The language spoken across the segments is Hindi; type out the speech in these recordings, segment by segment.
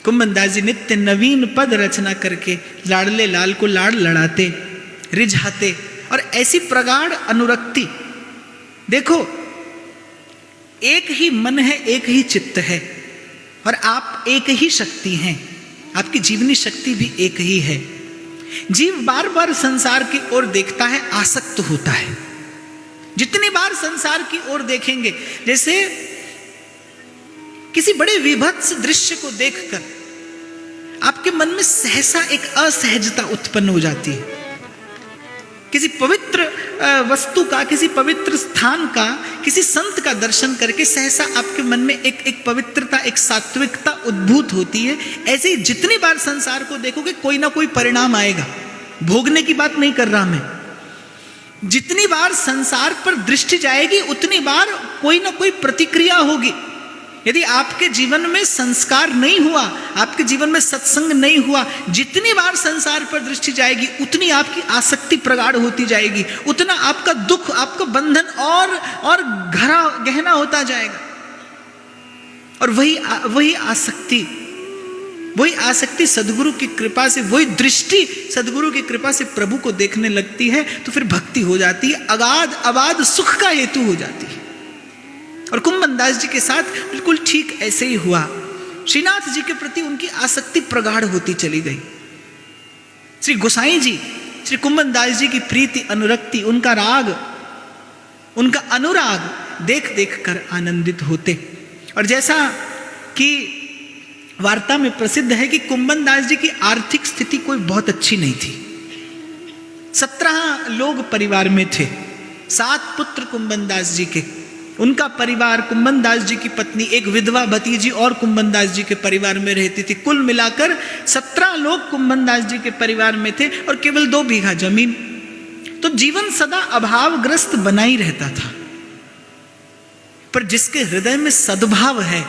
कुंभन दास जी नित्य नवीन पद रचना करके लाडले लाल को लाड लड़ाते, रिझाते, और ऐसी प्रगाढ़ अनुरक्ति। देखो, एक ही मन है, एक ही चित्त है, और आप एक ही शक्ति हैं, आपकी जीवनी शक्ति भी एक ही है। जीव बार बार संसार की ओर देखता है, आसक्त होता है। जितनी बार संसार की ओर देखेंगे, जैसे किसी बड़े विभत्स दृश्य को देखकर आपके मन में सहसा एक असहजता उत्पन्न हो जाती है। किसी पवित्र वस्तु का, किसी पवित्र स्थान का, किसी संत का दर्शन करके सहसा आपके मन में एक पवित्रता, एक सात्विकता उद्भूत होती है। ऐसे ही जितनी बार संसार को देखोगे कोई ना कोई परिणाम आएगा। भोगने की बात नहीं कर रहा मैं। जितनी बार संसार पर दृष्टि जाएगी उतनी बार कोई ना कोई प्रतिक्रिया होगी। यदि आपके जीवन में संस्कार नहीं हुआ, आपके जीवन में सत्संग नहीं हुआ, जितनी बार संसार पर दृष्टि जाएगी उतनी आपकी आसक्ति प्रगाढ़ होती जाएगी, उतना आपका दुख, आपका बंधन और गहना होता जाएगा। और वही आसक्ति सद्गुरु की कृपा से, वही दृष्टि सद्गुरु की कृपा से प्रभु को देखने लगती है, तो फिर भक्ति हो जाती है, अगाध अबाध सुख का हेतु हो जाती है। और कुंभन दास जी के साथ बिल्कुल ठीक ऐसे ही हुआ। श्रीनाथ जी के प्रति उनकी आसक्ति प्रगाढ़ होती चली गई। श्री गोसाई जी श्री कुंभन दास जी की प्रीति, अनुरक्ति, उनका राग, उनका अनुराग देख देख कर आनंदित होते। और जैसा कि वार्ता में प्रसिद्ध है कि कुंभन दास जी की आर्थिक स्थिति कोई बहुत अच्छी नहीं थी। 17 लोग परिवार में थे, 7 पुत्र कुंभन दास जी के, उनका परिवार, कुंभन दास जी की पत्नी, एक विधवा भतीजी और कुंभन दास जी के परिवार में रहती थी। कुल मिलाकर 17 लोग कुंभन दास जी के परिवार में थे और केवल 2 बीघा जमीन। तो जीवन सदा अभावग्रस्त बना ही रहता था। पर जिसके हृदय में सद्भाव है,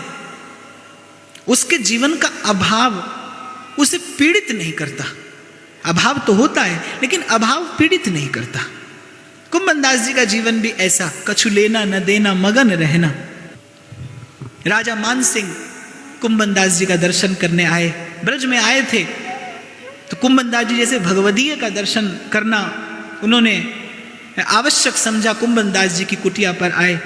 उसके जीवन का अभाव उसे पीड़ित नहीं करता। अभाव तो होता है लेकिन अभाव पीड़ित नहीं करता। कुंभन दास जी का जीवन भी ऐसा, कछु लेना न देना, मगन रहना। राजा मानसिंह कुंभन दास जी का दर्शन करने आए, ब्रज में आए थे। तो कुंभन दास जी जैसे भगवदीय का दर्शन करना उन्होंने आवश्यक समझा, कुंभन दास जी की कुटिया पर आए।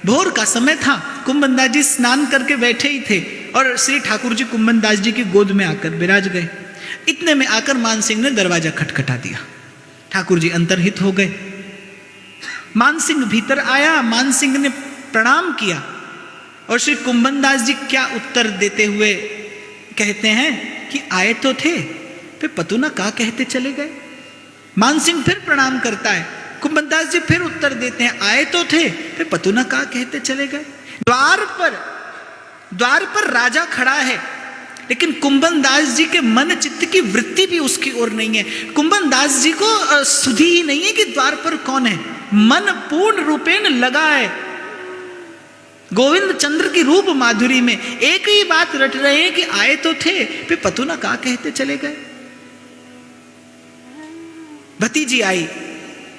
भोर का समय था, कुंभन दास जी स्नान करके बैठे ही थे और श्री ठाकुर जी कुंभन दास जी की गोद में आकर विराज गए। इतने में आकर मानसिंह ने दरवाजा खटखटा दिया। ठाकुर जी अंतर्हित हो गए। मानसिंह भीतर आया, मानसिंह ने प्रणाम किया और श्री कुंभन दास जी क्या उत्तर देते हुए कहते हैं कि आए तो थे, फिर पतु ना का कहते चले गए। मानसिंह फिर प्रणाम करता है, कुंभन दास जी फिर उत्तर देते हैं, आए तो थे, फिर पतु ना का कहते चले गए। द्वार पर राजा खड़ा है, लेकिन कुंभन दास जी के मन चित्त की वृत्ति भी उसकी ओर नहीं है। कुंभन दास जी को सुधि ही नहीं है कि द्वार पर कौन है। मन पूर्ण रूपेण लगा है गोविंद चंद्र की रूप माधुरी में। एक ही बात रट रहे हैं कि आए तो थे, फिर पतु ना का कहते चले गए। भतीजी आई,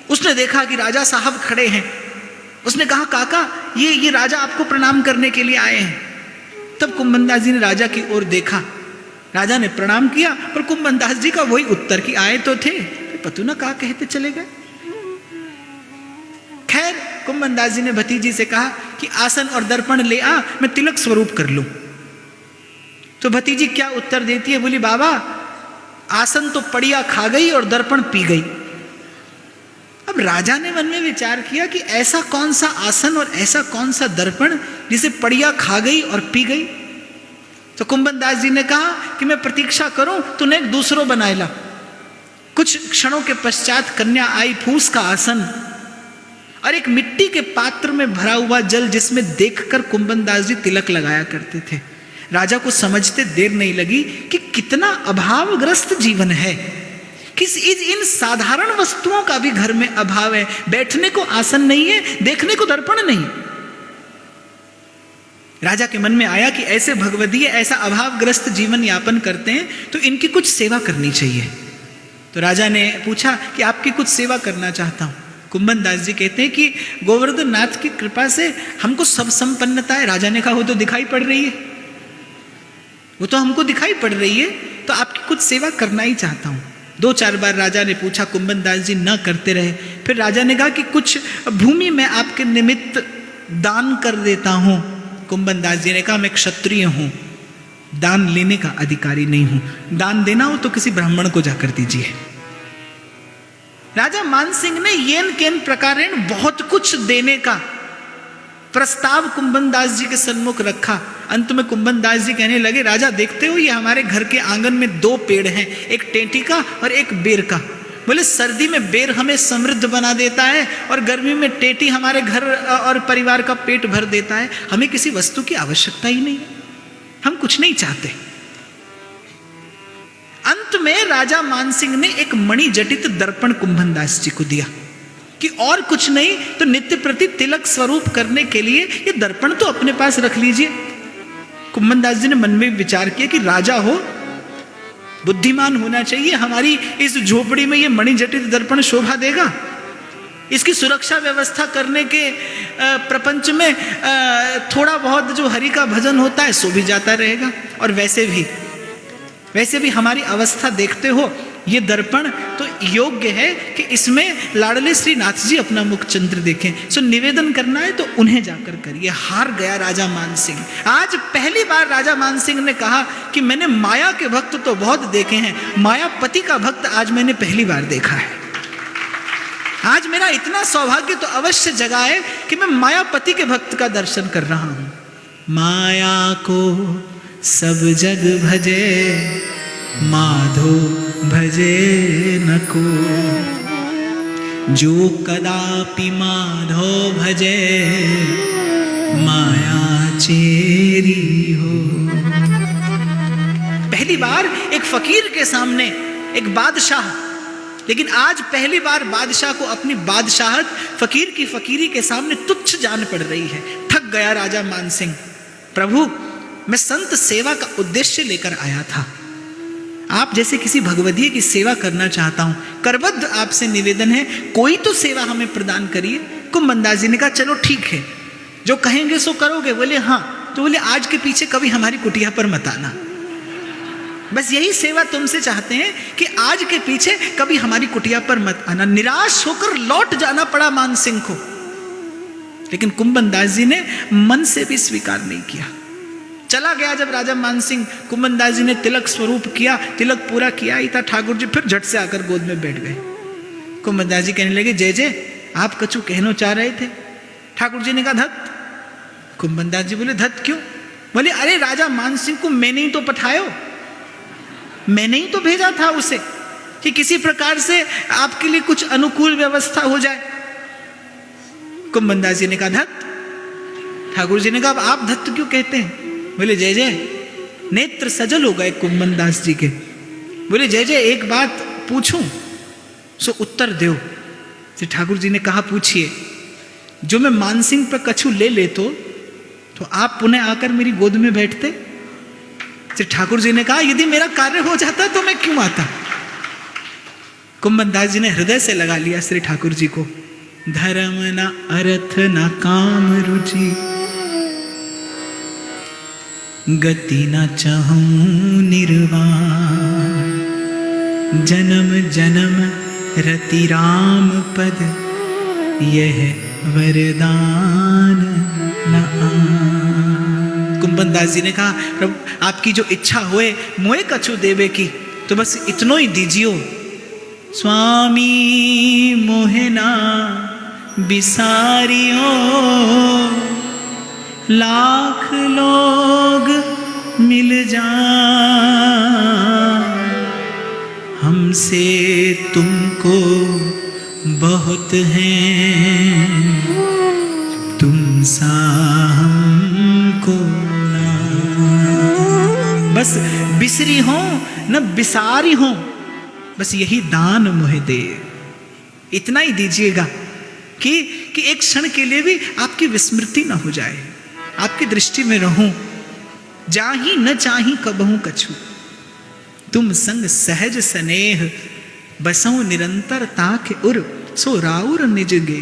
उसने देखा कि राजा साहब खड़े हैं। उसने कहा, काका ये राजा आपको प्रणाम करने के लिए आए हैं। तब कुंभन दास जी ने राजा की ओर देखा, राजा ने प्रणाम किया, पर कुंभन दास जी का वही उत्तर कि आए तो थे, फिर पतु ना का कहते चले गए। खैर, कुंभन दास जी ने भतीजी से कहा कि आसन और दर्पण ले आ, मैं तिलक स्वरूप कर लूं। तो भतीजी क्या उत्तर देती है, बोली, बाबा आसन तो पड़िया खा गई और दर्पण पी गई। अब राजा ने मन में विचार किया कि ऐसा कौन सा आसन और ऐसा कौन सा दर्पण जिसे पड़िया खा गई और पी गई। तो कुंभन दास जी ने कहा कि मैं प्रतीक्षा करूं, तूने एक दूसरो बनाएला। कुछ क्षणों के पश्चात कन्या आई, फूस का आसन और एक मिट्टी के पात्र में भरा हुआ जल, जिसमें देखकर कुंभन दास जी तिलक लगाया करते थे। राजा को समझते देर नहीं लगी कि कितना अभावग्रस्त जीवन है, किस इन साधारण वस्तुओं का भी घर में अभाव है। बैठने को आसन नहीं है, देखने को दर्पण नहीं। राजा के मन में आया कि ऐसे भगवदीय, ऐसा अभावग्रस्त जीवन यापन करते हैं तो इनकी कुछ सेवा करनी चाहिए। तो राजा ने पूछा कि आपकी कुछ सेवा करना चाहता हूं। कुंभन दास जी कहते हैं कि गोवर्धन नाथ की कृपा से हमको सब संपन्नता है। राजा ने कहा, वो तो दिखाई पड़ रही है। वो तो हमको दिखाई पड़ रही है, तो आपकी कुछ सेवा करना ही चाहता हूँ। 2-4 बार राजा ने पूछा, कुंभन दास जी न करते रहे। फिर राजा ने कहा कि कुछ भूमि मैं आपके निमित्त दान कर देता हूँ। कुंभन दास जी ने कहा, मैं क्षत्रिय हूँ, दान लेने का अधिकारी नहीं हूँ, दान देना हो तो किसी ब्राह्मण को जाकर दीजिए। राजा मानसिंह ने येन केन प्रकारेण बहुत कुछ देने का प्रस्ताव कुंभन दास जी के सन्मुख रखा। अंत में कुंभन दास जी कहने लगे, राजा देखते हो ये हमारे घर के आंगन में 2 पेड़ हैं, एक टेंटी का और एक बेर का। बोले सर्दी में बेर हमें समृद्ध बना देता है और गर्मी में टेंटी हमारे घर और परिवार का पेट भर देता है, हमें किसी वस्तु की आवश्यकता ही नहीं, हम कुछ नहीं चाहते। अंत में राजा मानसिंह ने एक मणि जटित दर्पण कुंभन दास जी को दिया कि और कुछ नहीं तो नित्य प्रति तिलक स्वरूप करने के लिए ये दर्पण तो अपने पास रख लीजिए। कुंभन दास जी ने मन में विचार किया कि राजा हो, बुद्धिमान होना चाहिए, हमारी इस झोपड़ी में ये मणि जटित दर्पण शोभा देगा, इसकी सुरक्षा व्यवस्था करने के प्रपंच में थोड़ा बहुत जो हरि का भजन होता है सो भी जाता रहेगा। और वैसे भी हमारी अवस्था देखते हो, ये दर्पण तो योग्य है कि इसमें लाडले श्री नाथ जी अपना मुख चंद्र देखें। सो निवेदन करना है तो उन्हें जाकर करिए। हार गया राजा मानसिंह। आज पहली बार राजा मानसिंह ने कहा कि मैंने माया के भक्त तो बहुत देखे हैं, मायापति का भक्त आज मैंने पहली बार देखा है। आज मेरा इतना सौभाग्य तो अवश्य जगा है कि मैं मायापति के भक्त का दर्शन कर रहा हूं। माया को सब जग भजे, माधो भजे न को, जो कदापि माधो भजे, माया चेरी हो। पहली बार एक फकीर के सामने एक बादशाह, लेकिन आज पहली बार बादशाह को अपनी बादशाहत फकीर की फकीरी के सामने तुच्छ जान पड़ रही है। थक गया राजा मानसिंह। प्रभु, मैं संत सेवा का उद्देश्य लेकर आया था, आप जैसे किसी भगवदीय की सेवा करना चाहता हूं, करबद्ध आपसे निवेदन है, कोई तो सेवा हमें प्रदान करिए। कुंभन दास जी ने कहा, चलो ठीक है, जो कहेंगे सो करोगे? बोले हाँ। तो बोले आज के पीछे कभी हमारी कुटिया पर मत आना, बस यही सेवा तुमसे चाहते हैं कि आज के पीछे कभी हमारी कुटिया पर मत आना। निराश होकर लौट जाना पड़ा मानसिंह को, लेकिन कुंभन दास जी ने मन से भी स्वीकार नहीं किया। चला गया जब राजा मानसिंह, कुंभन दास जी ने तिलक स्वरूप किया, तिलक पूरा किया ही था, ठाकुर जी फिर झट से आकर गोद में बैठ गए। कुंभन दास जी कहने लगे, जय जय, आप कछु कहना चाह रहे थे? ठाकुर जी ने कहा, धत। कुंभन दास जी बोले, धत क्यों? बोले, अरे राजा मानसिंह को मैंने ही तो पठायो, मैंने ही तो भेजा था उसे कि किसी प्रकार से आपके लिए कुछ अनुकूल व्यवस्था हो जाए। कुंभन दास जी ने कहा, धत। ठाकुर जी ने कहा, आप धत क्यों कहते हैं? बोले, जय जय, नेत्र सजल हो गए कुंभन दास जी के। बोले, जय जय, एक बात पूछूं सो उत्तर दो। श्री ठाकुर जी ने कहा, पूछिए। जो मैं मानसिंह पर कछु ले लेतो तो आप पुनः आकर मेरी गोद में बैठते? श्री ठाकुर जी ने कहा, यदि मेरा कार्य हो जाता तो मैं क्यों आता? कुंभन दास जी ने हृदय से लगा लिया श्री ठाकुर जी को। धर्म न अर्थ न काम रुचि, गति न चाहूं निर्वाण, जन्म जन्म रति राम पद, यह वरदान न आन। कुंभन दास जी ने कहा, प्रभु आपकी जो इच्छा होए मोए कछु देवे की, तो बस इतनो ही दीजियो। स्वामी मोहना बिसारियो, लाख लोग मिल जाएं, हमसे तुमको बहुत हैं, तुम सा हमको ना। बस बिसरी हो न बिसारी हो, बस यही दान मोहे दे। इतना ही दीजिएगा कि एक क्षण के लिए भी आपकी विस्मृति न हो जाए, आपकी दृष्टि में रहूं। जाही न चाही कबहू कछु, तुम संग सहज स्नेह, बसों निरंतर ताके उर, सो राउर निज गे।